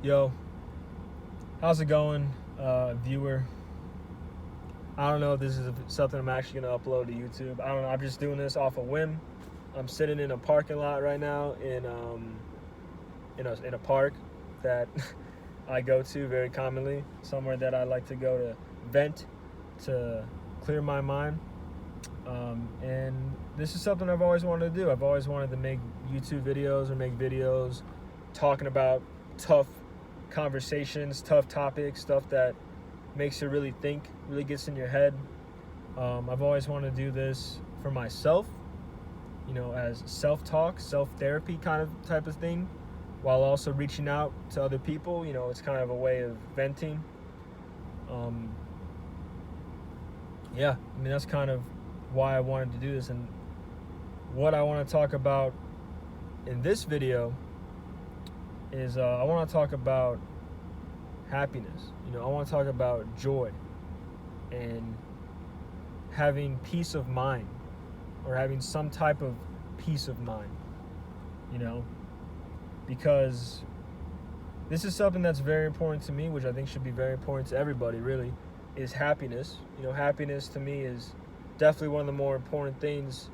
Yo, how's it going, viewer? I don't know if this is something I'm actually going to upload to YouTube. I don't know. I'm just doing this off a whim. I'm sitting in a parking lot right now in a park that I go to very commonly, somewhere that I like to go to vent, to clear my mind. And this is something I've always wanted to do. I've always wanted to make YouTube videos or make videos talking about tough conversations, tough topics, stuff that makes you really think, really gets in your head. I've always wanted to do this for myself, as self-talk, self-therapy type of thing, while also reaching out to other people. It's kind of a way of venting. That's kind of why I wanted to do this. And what I want to talk about in this video is I want to talk about happiness. I want to talk about joy and having peace of mind, or having some type of peace of mind, because this is something that's very important to me, which I think should be very important to everybody, really, is happiness. Happiness to me is definitely one of the more important things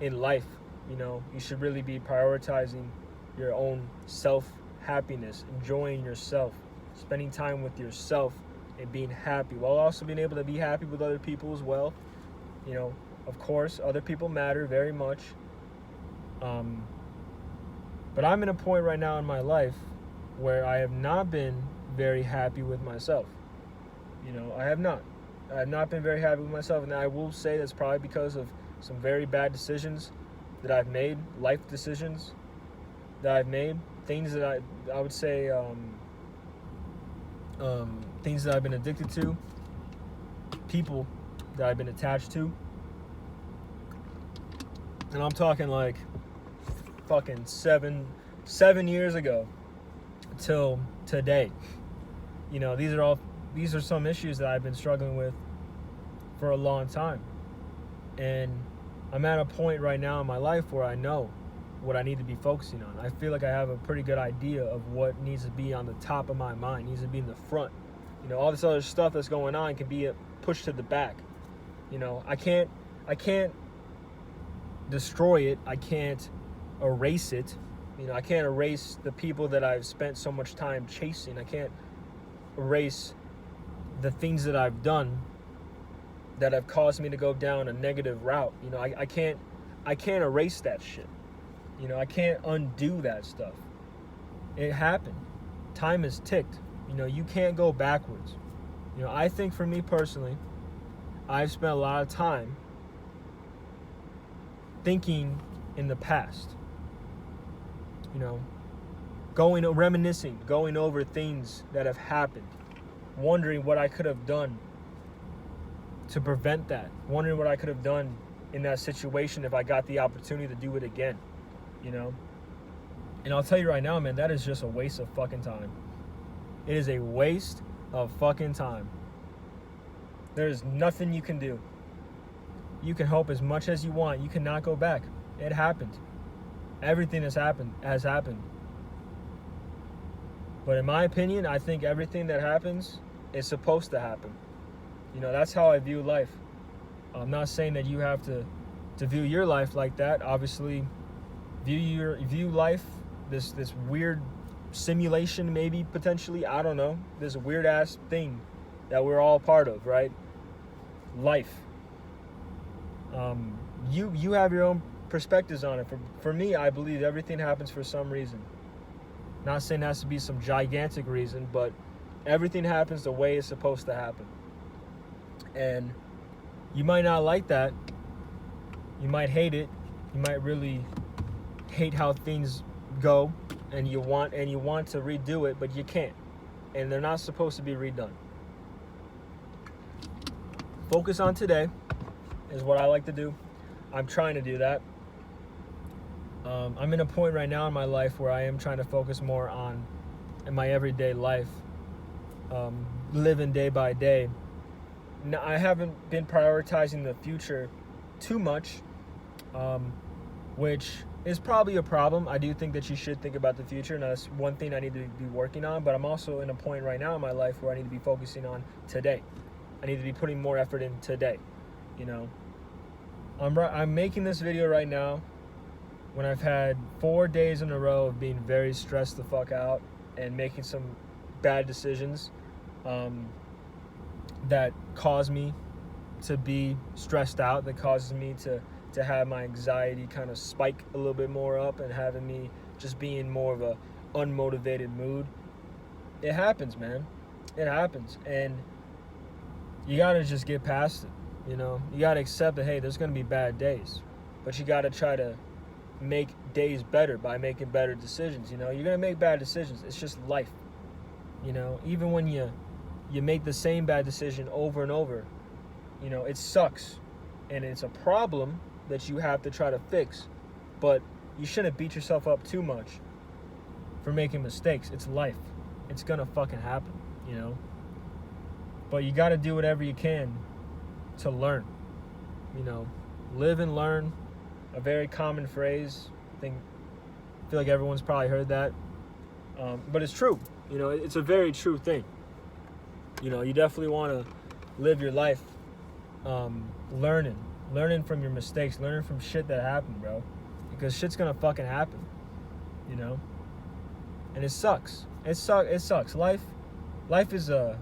in life. You should really be prioritizing your own self-happiness, enjoying yourself, spending time with yourself and being happy, while also being able to be happy with other people as well. Of course, other people matter very much. But I'm in a point right now in my life where I have not been very happy with myself. I have not been very happy with myself, and I will say that's probably because of some very bad decisions that I've made, life decisions that I've made, things that I would say, things that I've been addicted to, people that I've been attached to. And I'm talking like fucking seven years ago till today. These are some issues that I've been struggling with for a long time. And I'm at a point right now in my life where I know what I need to be focusing on. I feel like I have a pretty good idea of what needs to be on the top of my mind, needs to be in the front. All this other stuff that's going on can be pushed to the back. I can't destroy it. I can't erase it. I can't erase the people that I've spent so much time chasing. I can't erase the things that I've done that have caused me to go down a negative route. I can't erase that shit. I can't undo that stuff. It happened. Time has ticked. You can't go backwards. I think for me personally, I've spent a lot of time thinking in the past. Reminiscing, going over things that have happened, wondering what I could have done to prevent that, wondering what I could have done in that situation if I got the opportunity to do it again, And I'll tell you right now, man, that is just a waste of fucking time. It is a waste of fucking time. There's nothing you can do. You can hope as much as you want. You cannot go back. It happened. Everything has happened. But in my opinion, I think everything that happens is supposed to happen. That's how I view life. I'm not saying that you have to view your life like that. Obviously, view life, this weird simulation, maybe, potentially, I don't know, this weird ass thing that we're all part of, right? Life. You have your own perspectives on it. For me, I believe everything happens for some reason. Not saying it has to be some gigantic reason, but everything happens the way it's supposed to happen. And you might not like that. You might hate it. You might really hate how things go, and you want to redo it, but you can't. And they're not supposed to be redone. Focus on today is what I like to do. I'm trying to do that. I'm in a point right now in my life where I am trying to focus more on in my everyday life, living day by day. Now, I haven't been prioritizing the future too much, which is probably a problem. I do think that you should think about the future, and that's one thing I need to be working on. But I'm also in a point right now in my life where I need to be focusing on today. I need to be putting more effort in today. You know, I'm making this video right now when I've had 4 days in a row of being very stressed the fuck out and making some bad decisions that cause me to be stressed out, that causes me to have my anxiety kind of spike a little bit more up and having me just be in more of a unmotivated mood. It happens, man. It happens. And you gotta just get past it. You know, you gotta accept that, hey, there's gonna be bad days, but you gotta try to make days better by making better decisions. You know, you're gonna make bad decisions. It's just life. You know, even when you make the same bad decision over and over, you know, it sucks, and it's a problem that you have to try to fix. But you shouldn't beat yourself up too much for making mistakes. It's life. It's gonna fucking happen, you know. But you gotta do whatever you can to learn. You know, live and learn. A very common phrase. I feel like everyone's probably heard that. But it's true. You know, it's a very true thing. You know, you definitely want to live your life learning from your mistakes, learning from shit that happened, bro. Because shit's gonna fucking happen. You know? And it sucks. It sucks. Life is a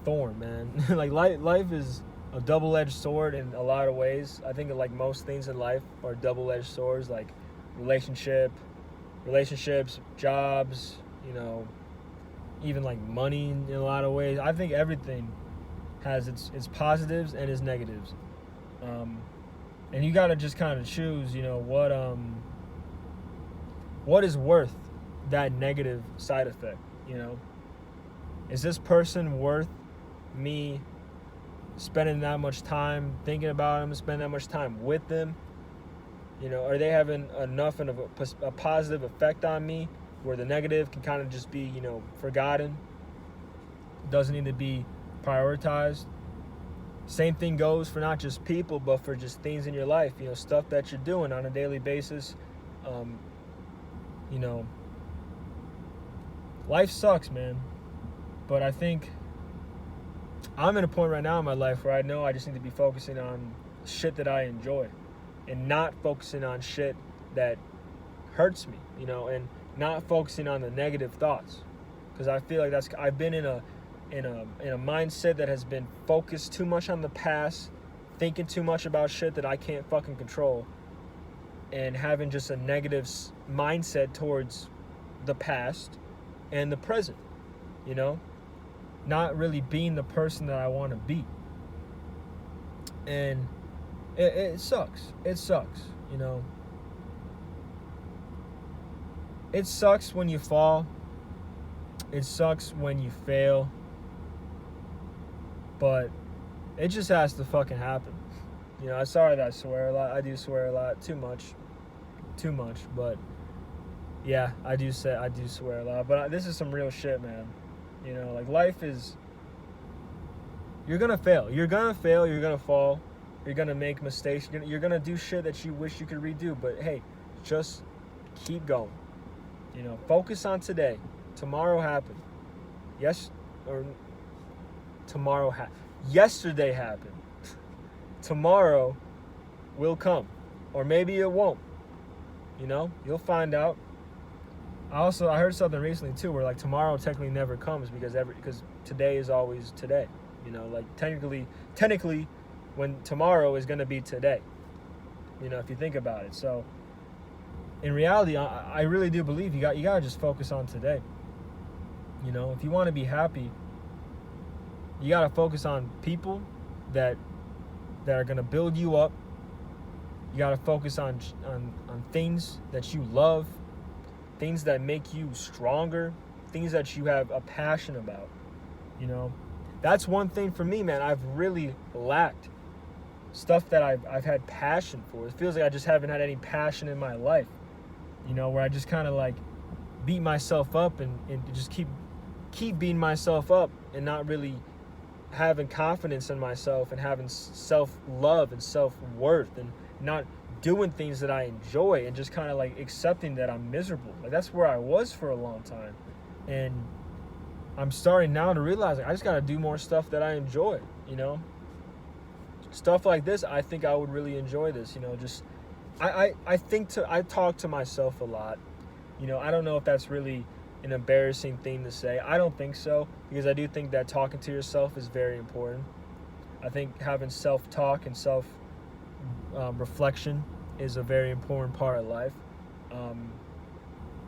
thorn, man. Like life is a double-edged sword in a lot of ways. I think like most things in life are double-edged swords, like relationships, jobs, you know, even like money in a lot of ways. I think everything has its positives and its negatives. And you got to just kind of choose, you know, what is worth that negative side effect, you know? Is this person worth me spending that much time thinking about them, spending that much time with them? You know, are they having enough of a positive effect on me where the negative can kind of just be, you know, forgotten? Doesn't need to be prioritized. Same thing goes for not just people, but for just things in your life, you know, stuff that you're doing on a daily basis. You know, life sucks, man. But I think I'm in a point right now in my life where I know I just need to be focusing on shit that I enjoy and not focusing on shit that hurts me, you know, and not focusing on the negative thoughts. Because I feel like I've been in a mindset that has been focused too much on the past, thinking too much about shit that I can't fucking control, and having just a negative mindset towards the past and the present, you know? Not really being the person that I want to be. And it sucks. It sucks, you know? It sucks when you fall. It sucks when you fail. But it just has to fucking happen. You know, I'm sorry that I swear a lot. I do swear a lot. Too much. But yeah, I do swear a lot. But this is some real shit, man. You know, like life is, you're gonna fail. You're gonna fall. You're gonna make mistakes. You're gonna do shit that you wish you could redo. But hey, just keep going. You know, focus on today. Tomorrow happened. Yesterday happened. Tomorrow will come. Or maybe it won't. You know, you'll find out. I heard something recently too, where like tomorrow technically never comes because today is always today. You know, like technically, when tomorrow is gonna be today. You know, if you think about it. So, in reality, I really do believe you gotta just focus on today. You know, if you want to be happy, you gotta focus on people that are gonna build you up. You gotta focus on things that you love. Things that make you stronger, things that you have a passion about, you know. That's one thing for me, man. I've really lacked stuff that I've had passion for. It feels like I just haven't had any passion in my life, you know, where I just kind of like beat myself up and just keep beating myself up and not really having confidence in myself and having self-love and self-worth and not doing things that I enjoy and just kind of like accepting that I'm miserable. Like that's where I was for a long time. And I'm starting now to realize like, I just got to do more stuff that I enjoy, you know? Stuff like this, I think I would really enjoy this, you know, just I talk to myself a lot. You know, I don't know if that's really an embarrassing thing to say. I don't think so, because I do think that talking to yourself is very important. I think having self-talk and self-reflection is a very important part of life.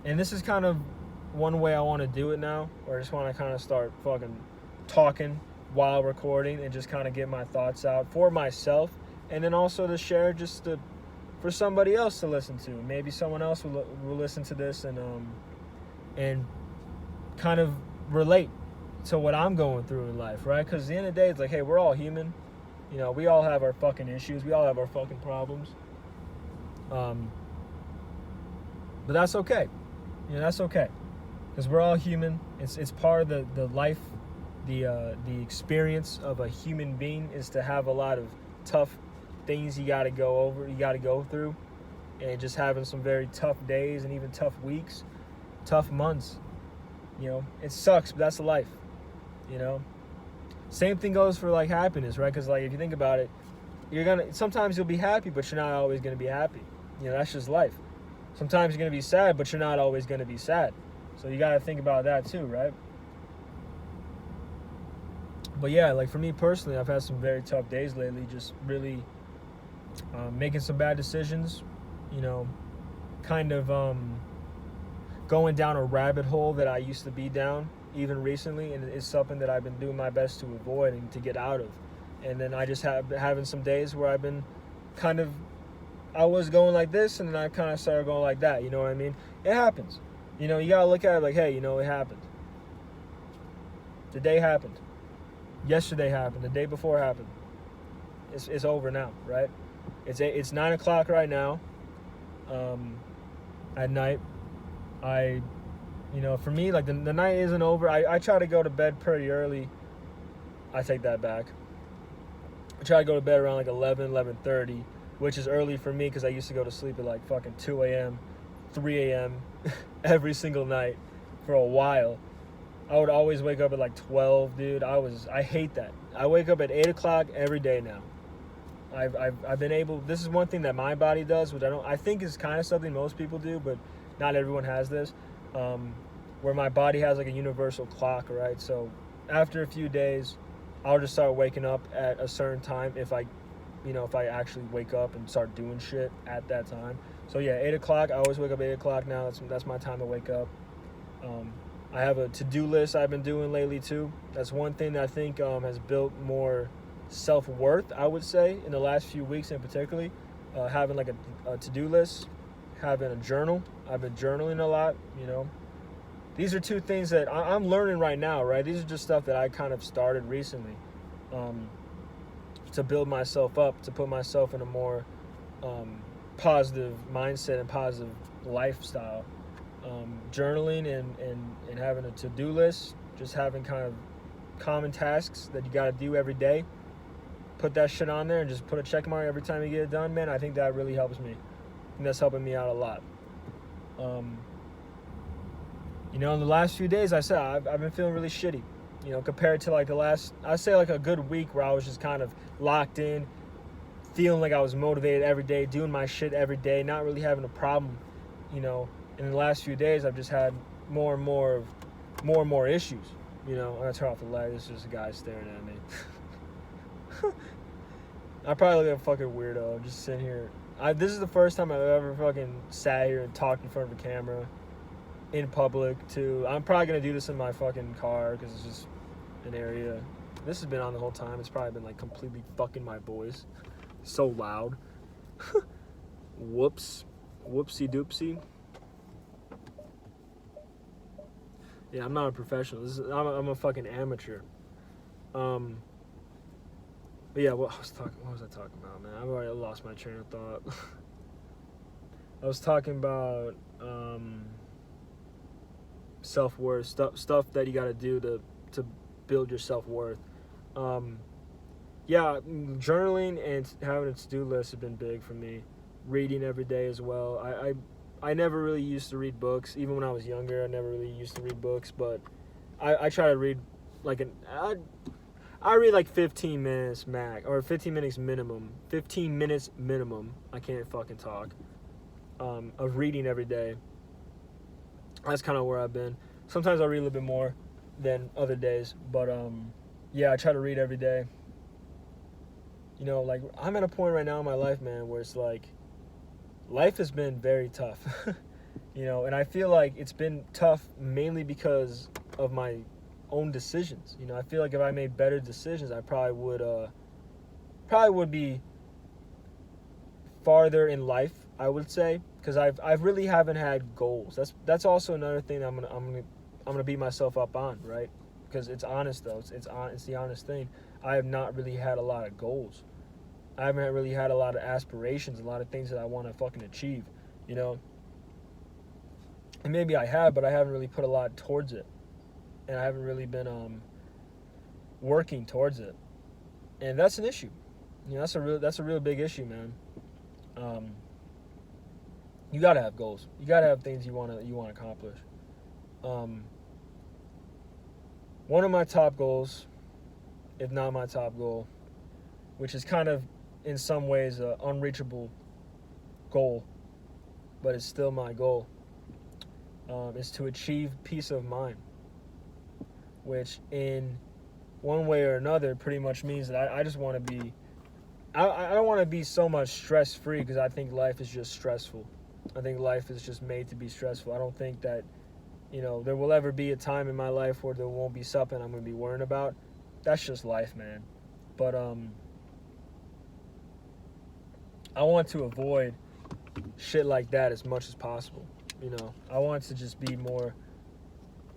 And this is kind of one way I want to do it now, where I just want to kind of start fucking talking while recording and just kind of get my thoughts out for myself, and then also to share for somebody else to listen to. Maybe someone else will listen to this and kind of relate to what I'm going through in life, right? Because at the end of the day, it's like, hey, we're all human. You know, we all have our fucking issues. We all have our fucking problems. But that's okay. You know, that's okay. Because we're all human. It's part of the life, the experience of a human being is to have a lot of tough things you got to go through, and just having some very tough days and even tough weeks, tough months. You know, it sucks, but that's life. You know, same thing goes for like happiness, right? Because like if you think about it, sometimes you'll be happy, but you're not always gonna be happy. You know, that's just life. Sometimes you're gonna be sad, but you're not always gonna be sad. So you gotta think about that too, right? But yeah, like for me personally, I've had some very tough days lately, just really making some bad decisions, you know, kind of going down a rabbit hole that I used to be down even recently, and it's something that I've been doing my best to avoid and to get out of. And then I just have having some days where I've been I was going like this, and then I kind of started going like that, you know what I mean? It happens. You know, you gotta look at it like, hey, you know, it happened. The day happened. Yesterday happened. The day before happened. It's over now, right? It's 9 o'clock right now. At night, you know, for me, like the night isn't over. I try to go to bed pretty early. I take that back. I try to go to bed around like 11:30, which is early for me because I used to go to sleep at like fucking 2 a.m., 3 a.m. every single night for a while. I would always wake up at like 12, dude. I hate that. I wake up at 8 o'clock every day now. I've been able, this is one thing that my body does, which I think is kind of something most people do, but not everyone has this, where my body has like a universal clock, right? So after a few days, I'll just start waking up at a certain time if I actually wake up and start doing shit at that time. So yeah, 8 o'clock, I always wake up 8 o'clock now. That's my time to wake up. I have a to-do list I've been doing lately too. That's one thing that I think has built more self-worth, I would say, in the last few weeks in particularly. Having like a to-do list, having a journal. I've been journaling a lot, you know. These are two things that I'm learning right now, right? These are just stuff that I kind of started recently to build myself up, to put myself in a more positive mindset and positive lifestyle. Journaling and having a to-do list, just having kind of common tasks that you got to do every day. Put that shit on there and just put a check mark every time you get it done, man. I think that really helps me. And that's helping me out a lot. You know, in the last few days, I said I've been feeling really shitty. You know, compared to like the last, I'd say like a good week where I was just kind of locked in, feeling like I was motivated every day, doing my shit every day, not really having a problem. You know, in the last few days, I've just had more and more issues. You know, I'm gonna turn off the light. It's just a guy staring at me. I probably look like a fucking weirdo. I'm just sitting here. This is the first time I've ever fucking sat here and talked in front of a camera in public too. I'm probably gonna do this in my fucking car because it's just an area. This has been on the whole time. It's probably been like completely fucking my voice. So loud. Whoops. Whoopsie doopsie. Yeah, I'm not a professional. I'm a fucking amateur. But yeah, what was I talking about, man? I've already lost my train of thought. I was talking about self-worth, stuff that you got to do to build your self-worth. Yeah, journaling and having a to-do list have been big for me. reading every day as well. I never really used to read books. Even when I was younger, I never really used to read books. But I try to read like I read like 15 minutes max, or 15 minutes minimum. 15 minutes minimum. I can't fucking talk. Of reading every day. That's kind of where I've been. Sometimes I read a little bit more than other days, but yeah, I try to read every day. You know, like, I'm at a point right now in my life, man, where it's like, life has been very tough. You know, and I feel like it's been tough mainly because of my own decisions. You know, I feel like if I made better decisions, I probably would be farther in life, I would say, because I really haven't had goals. That's also another thing I'm gonna beat myself up on, right? Because it's honest though. It's the honest thing. I have not really had a lot of goals. I haven't really had a lot of aspirations, a lot of things that I want to fucking achieve, you know. And maybe I have, but I haven't really put a lot towards it, and I haven't really been working towards it, and that's an issue. You know, that's a real big issue, man. You gotta have goals. You gotta have things you wanna accomplish. One of my top goals, if not my top goal, which is kind of in some ways an unreachable goal, but it's still my goal, is to achieve peace of mind, which in one way or another pretty much means that I just want to be, I don't want to be so much stress-free, because I think life is just stressful. I think life is just made to be stressful. I don't think that, you know, there will ever be a time in my life where there won't be something I'm going to be worrying about. That's just life, man. But I want to avoid shit like that as much as possible. You know, I want to just be more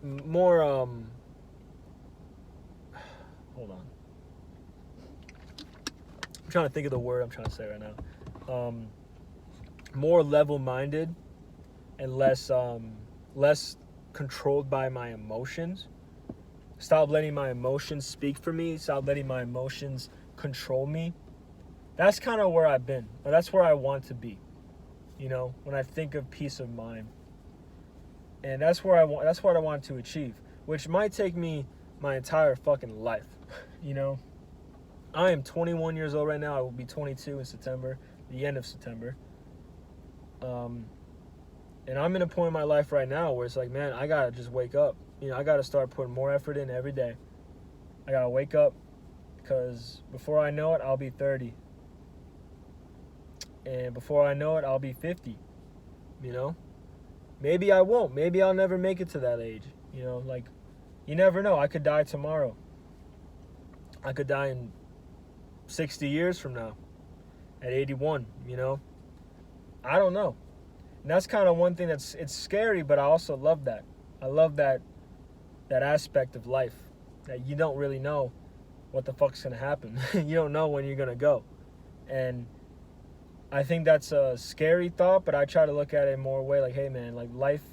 hold on. I'm trying to think of the word I'm trying to say right now. More level-minded and less controlled by my emotions. Stop letting my emotions speak for me. Stop letting my emotions control me. That's kind of where I've been. That's where I want to be. You know, when I think of peace of mind. And that's what I want to achieve, which might take me my entire fucking life. You know, I am 21 years old right now. I will be 22 in September, the end of September. And I'm in a point in my life right now where it's like, man, I gotta just wake up. You know, I gotta start putting more effort in every day. I gotta wake up, because before I know it, I'll be 30. And before I know it, I'll be 50. You know? Maybe I won't. Maybe I'll never make it to that age. You know, like, you never know. I could die tomorrow. I could die in 60 years from now at 81, you know? I don't know. And that's kind of one thing it's scary, but I also love that. I love that aspect of life, that you don't really know what the fuck's going to happen. You don't know when you're going to go. And I think that's a scary thought, but I try to look at it in more way like, hey man, like, life,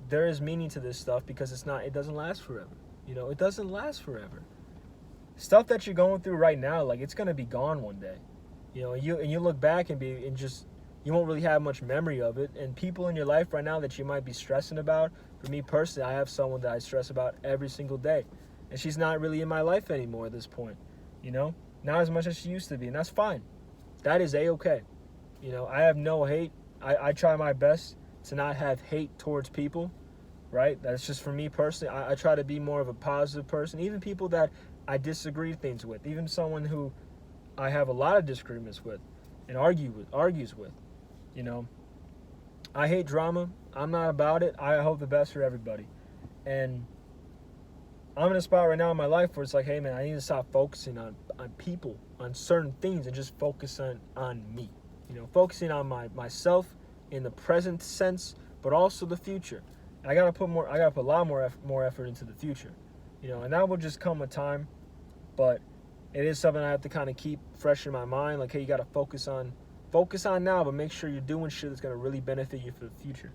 there is meaning to this stuff, because it doesn't last forever. You know, it doesn't last forever. Stuff that you're going through right now, like, it's going to be gone one day. You know, you look back and you won't really have much memory of it. And people in your life right now that you might be stressing about, for me personally, I have someone that I stress about every single day. And she's not really in my life anymore at this point. You know, not as much as she used to be. And that's fine. That is A-okay. You know, I have no hate. I try my best to not have hate towards people, right? That's just for me personally. I try to be more of a positive person. Even people that I disagree things with. Even someone who I have a lot of disagreements with and argues with. You know, I hate drama. I'm not about it. I hope the best for everybody. And I'm in a spot right now in my life where it's like, hey man, I need to stop focusing on people, on certain things, and just focus on me. You know, focusing on myself in the present sense, but also the future. And I gotta put a lot more effort into the future. You know, and that will just come with time. But it is something I have to kind of keep fresh in my mind. Like, hey, you gotta focus on now, but make sure you're doing shit that's going to really benefit you for the future.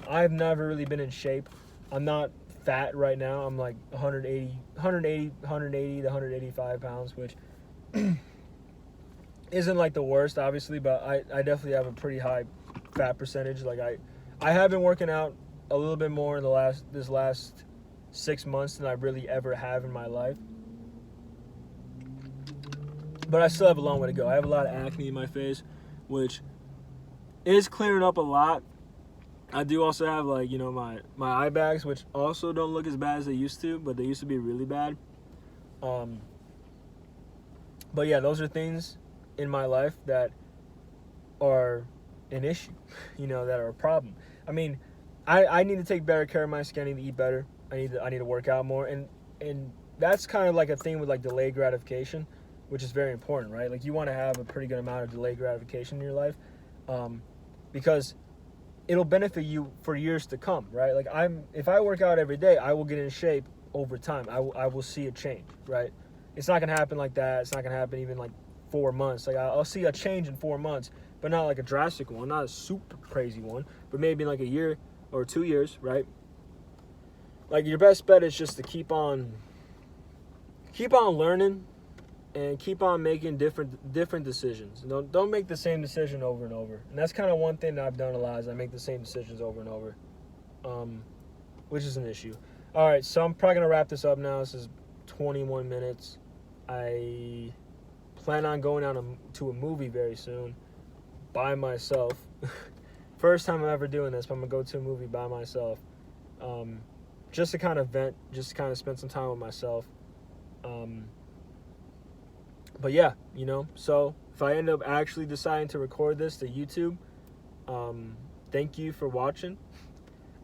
I've never really been in shape. I'm not fat right now. I'm like 180 to 185 pounds, which isn't like the worst, obviously, but I definitely have a pretty high fat percentage. Like I have been working out a little bit more in this last 6 months than I really ever have in my life. But I still have a long way to go. I have a lot of acne in my face, which is clearing up a lot. I do also have, like, you know, my eye bags, which also don't look as bad as they used to, but they used to be really bad. But yeah, those are things in my life that are an issue, you know, that are a problem. I mean, I need to take better care of my skin. I need to eat better. I need to work out more, and that's kind of like a thing with like delayed gratification, which is very important, right? Like, you want to have a pretty good amount of delayed gratification in your life, because it'll benefit you for years to come, right? Like, if I work out every day, I will get in shape over time. I will see a change, right? It's not gonna happen like that. It's not gonna happen even like 4 months. Like, I'll see a change in 4 months, but not like a drastic one, not a super crazy one, but maybe in like a year or 2 years, right? Like, your best bet is just to keep on learning and keep on making different decisions. Don't make the same decision over and over. And that's kind of one thing that I've done a lot, is I make the same decisions over and over, which is an issue. All right, so I'm probably gonna wrap this up now. This is 21 minutes. I plan on going out to a movie very soon by myself. First time I'm ever doing this, but I'm gonna go to a movie by myself, just to kind of vent, just to kind of spend some time with myself. But yeah, you know, so if I end up actually deciding to record this to YouTube, thank you for watching.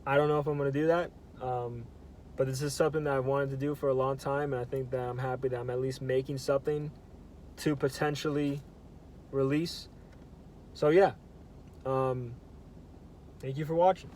I don't know if I'm going to do that, but this is something that I wanted to do for a long time, and I think that I'm happy that I'm at least making something to potentially release. So yeah, thank you for watching.